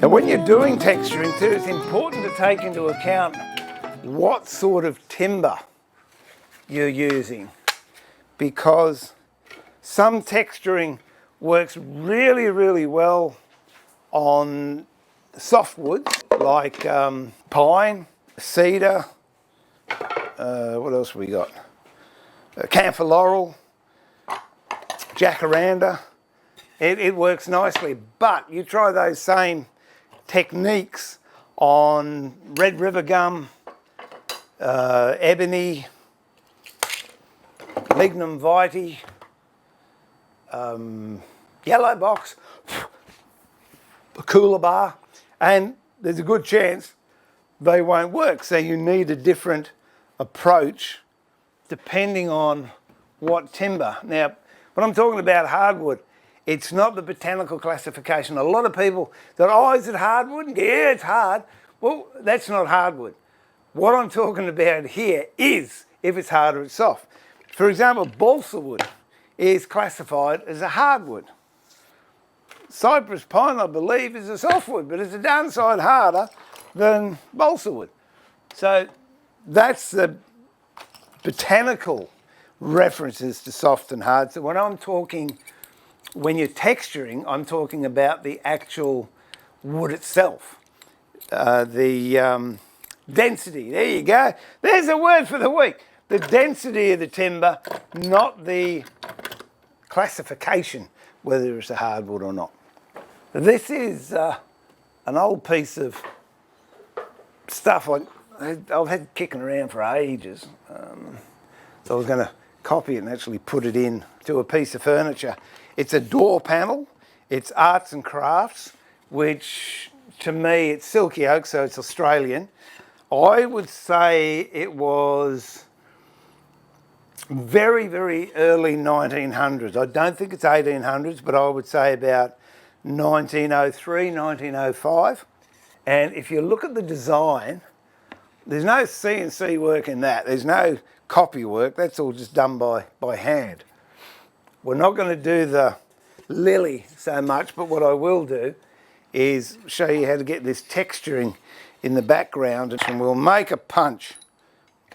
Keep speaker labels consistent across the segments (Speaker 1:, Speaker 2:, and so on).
Speaker 1: And when you're doing texturing too, it's important to take into account what sort of timber you're using, because some texturing works really, really well on softwoods like pine, cedar, what else we got? Camphor laurel, jacaranda. It works nicely, but you try those same techniques on red river gum, ebony, lignum vitae, yellow box, coolabah, and there's a good chance they won't work. So you need a different approach depending on what timber. Now, when I'm talking about hardwood, it's not the botanical classification. A lot of people that, oh, is it hardwood? Yeah, it's hard. Well, that's not hardwood. What I'm talking about here is if it's hard or it's soft. For example, balsa wood is classified as a hardwood. Cypress pine, I believe, is a softwood, but it's a downside harder than balsa wood. So that's the botanical references to soft and hard. So when I'm talking, when you're texturing, I'm talking about the actual wood itself. The density, there you go. There's a word for the week. The density of the timber, not the classification, whether it's a hardwood or not. This is an old piece of stuff I've had kicking around for ages. So I was going to copy it and actually put it in to a piece of furniture. It's a door panel. It's arts and crafts, which to me, it's silky oak, so it's Australian. I would say it was very, very early 1900s. I don't think it's 1800s, but I would say about 1903, 1905. And if you look at the design, there's no CNC work in that. There's no copy work. That's all just done by hand. We're not going to do the lily so much, but what I will do is show you how to get this texturing in the background, and we'll make a punch.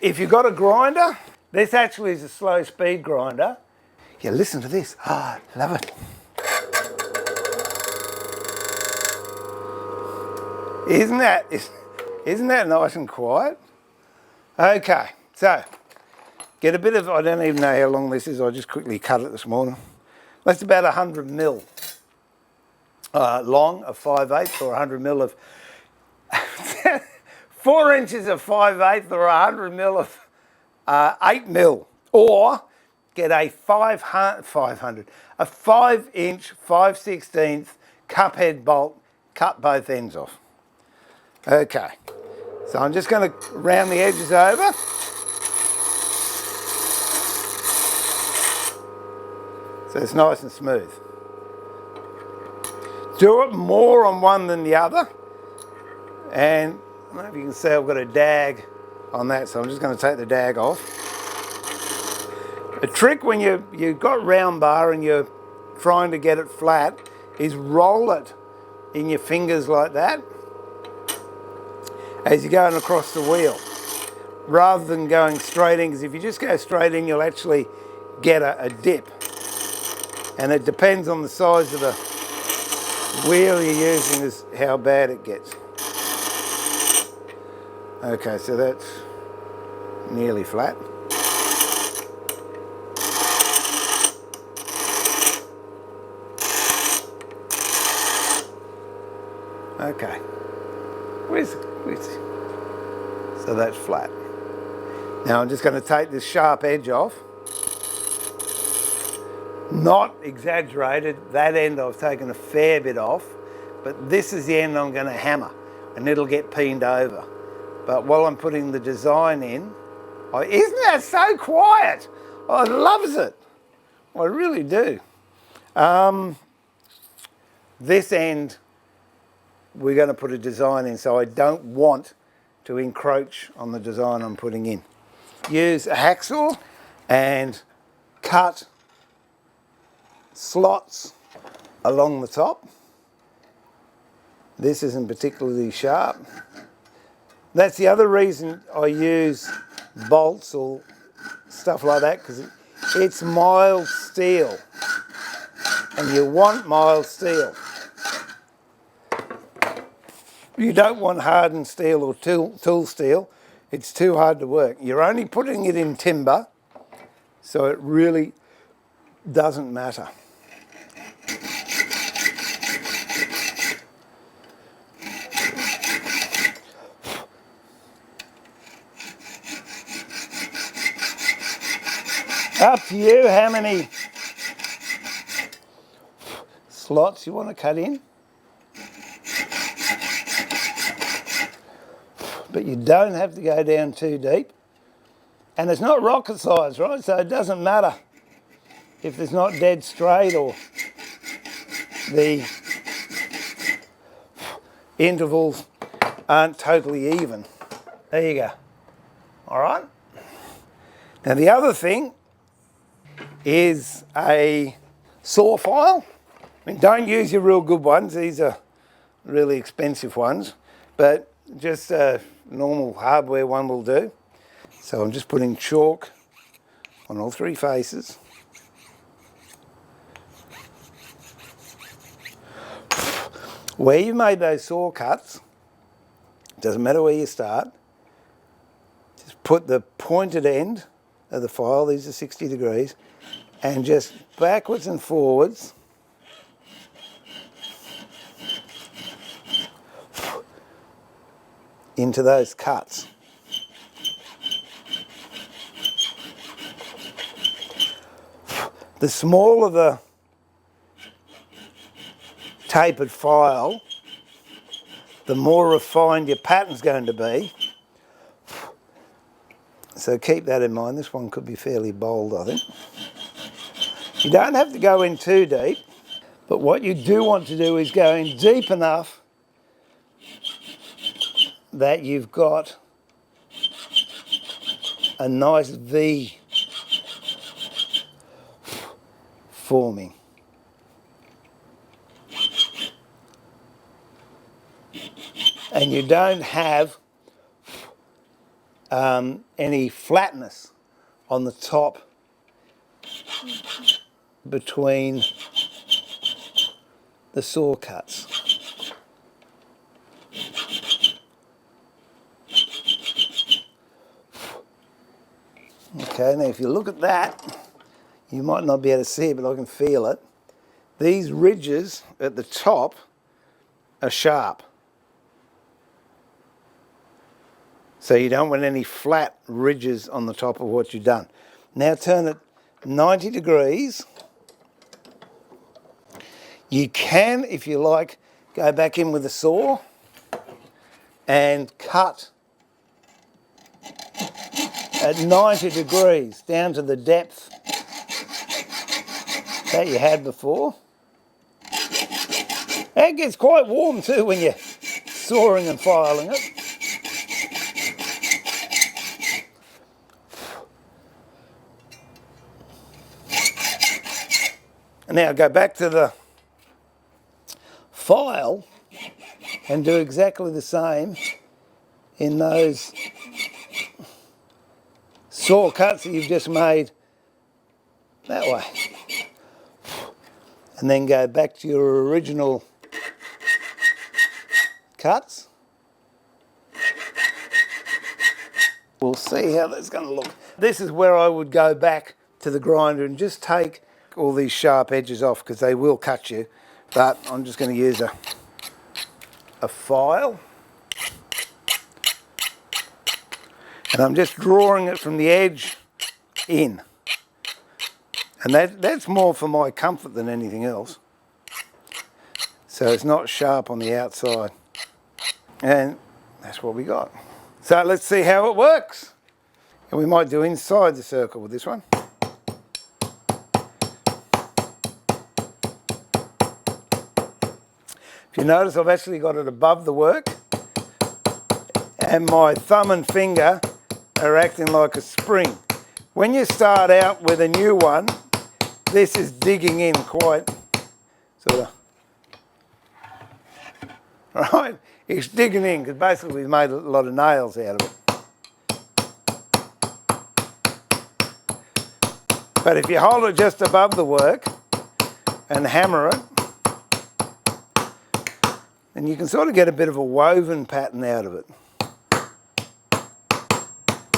Speaker 1: If you've got a grinder, this actually is a slow speed grinder. Yeah, listen to this. Ah, oh, love it. Isn't that nice and quiet? Okay, so get a bit of, I don't even know how long this is, I just quickly cut it this morning. That's about 100 mil long of 5/8 or 100 mil of 4 inches of 5/8 or 100 mil of 8 mil, or get a 5-inch 5/16 cup head bolt, cut both ends off. Okay, so I'm just going to round the edges over. So it's nice and smooth. Do it more on one than the other. And I don't know if you can see I've got a dag on that, so I'm just going to take the dag off. A trick when you've got round bar and you're trying to get it flat is roll it in your fingers like that as you're going across the wheel, rather than going straight in, because if you just go straight in, you'll actually get a dip. And it depends on the size of the wheel you're using is how bad it gets. Okay, so that's nearly flat. Okay, so that's flat. Now I'm just going to take this sharp edge off. Not exaggerated, that end I've taken a fair bit off, but this is the end I'm going to hammer and it'll get peened over. But while I'm putting the design in, isn't that so quiet? I loves it. I really do. This end, we're going to put a design in, so I don't want to encroach on the design I'm putting in. Use a hacksaw and cut slots along the top. This isn't particularly sharp. That's the other reason I use bolts or stuff like that, because it's mild steel, and you want mild steel. You don't want hardened steel or tool steel. It's too hard to work. You're only putting it in timber, so it really doesn't matter. Up to you how many slots you want to cut in. But you don't have to go down too deep. And it's not rocket science, right? So it doesn't matter if it's not dead straight or the intervals aren't totally even. There you go. All right. Now the other thing is a saw file. I mean, don't use your real good ones. These are really expensive ones, but just a normal hardware one will do. So I'm just putting chalk on all three faces. Where you've made those saw cuts, doesn't matter where you start, just put the pointed end of the file, these are 60 degrees, and just backwards and forwards into those cuts. The smaller the tapered file, the more refined your pattern's going to be. So keep that in mind. This one could be fairly bold, I think. You don't have to go in too deep, but what you do want to do is go in deep enough that you've got a nice V forming. And you don't have any flatness on the top between the saw cuts. Okay, now if you look at that, you might not be able to see it, but I can feel it. These ridges at the top are sharp. So you don't want any flat ridges on the top of what you've done. Now turn it 90 degrees. You can, if you like, go back in with a saw and cut at 90 degrees down to the depth that you had before. It gets quite warm too when you're sawing and filing it. And now go back to the file and do exactly the same in those saw cuts that you've just made that way. And then go back to your original cuts. We'll see how that's going to look. This is where I would go back to the grinder and just take all these sharp edges off, because they will cut you. But I'm just going to use a file. And I'm just drawing it from the edge in. And that's more for my comfort than anything else. So it's not sharp on the outside. And that's what we got. So let's see how it works. And we might do inside the circle with this one. If you notice, I've actually got it above the work, and my thumb and finger are acting like a spring. When you start out with a new one, this is digging in quite sort of, right? It's digging in because basically we've made a lot of nails out of it. But if you hold it just above the work and hammer it, then you can sort of get a bit of a woven pattern out of it.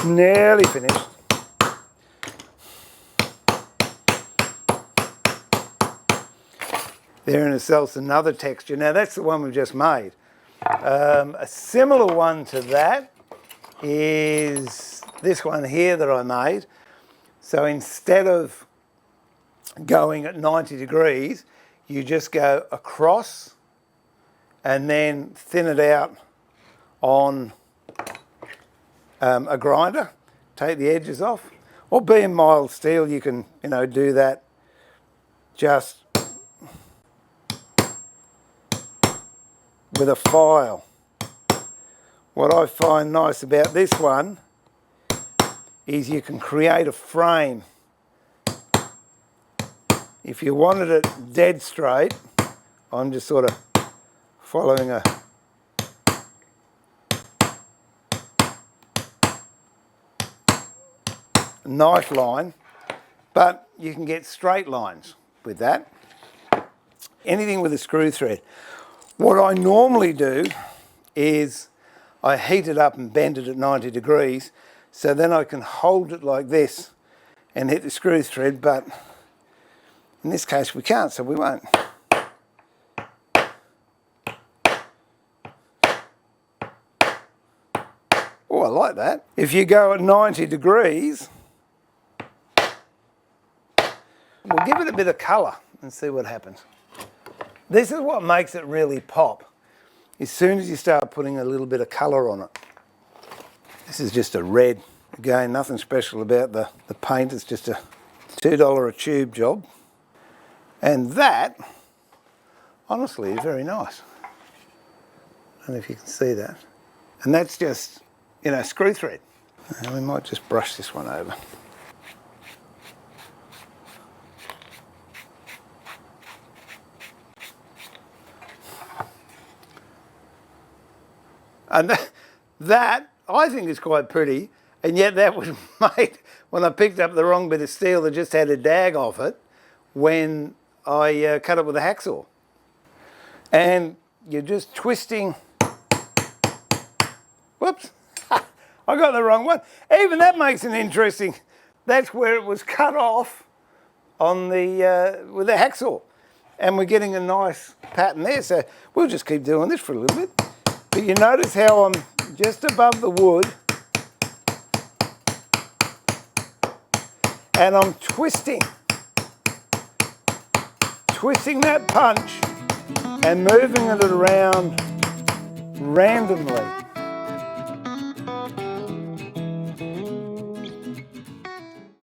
Speaker 1: Nearly finished. There in itself is another texture. Now that's the one we've just made. A similar one to that is this one here that I made. So instead of going at 90 degrees, you just go across and then thin it out on a grinder, take the edges off. Or being mild steel, you can, do that just with a file. What I find nice about this one is you can create a frame. If you wanted it dead straight, I'm just sort of following a knife line, but you can get straight lines with that. Anything with a screw thread. What I normally do is I heat it up and bend it at 90 degrees, so then I can hold it like this and hit the screw thread, but in this case we can't, so we won't. Oh, I like that. If you go at 90 degrees, we'll give it a bit of colour and see what happens. This is what makes it really pop. As soon as you start putting a little bit of colour on it. This is just a red. Again, nothing special about the paint. It's just a $2 a tube job. And that, honestly, is very nice. I don't know if you can see that. And that's just, screw thread. And we might just brush this one over. And that, I think, is quite pretty, and yet that was made when I picked up the wrong bit of steel that just had a dag off it when I cut it with a hacksaw. And you're just twisting. Whoops, I got the wrong one. Even that makes it interesting. That's where it was cut off on the with the hacksaw. And we're getting a nice pattern there, so we'll just keep doing this for a little bit. But you notice how I'm just above the wood and I'm twisting that punch and moving it around randomly.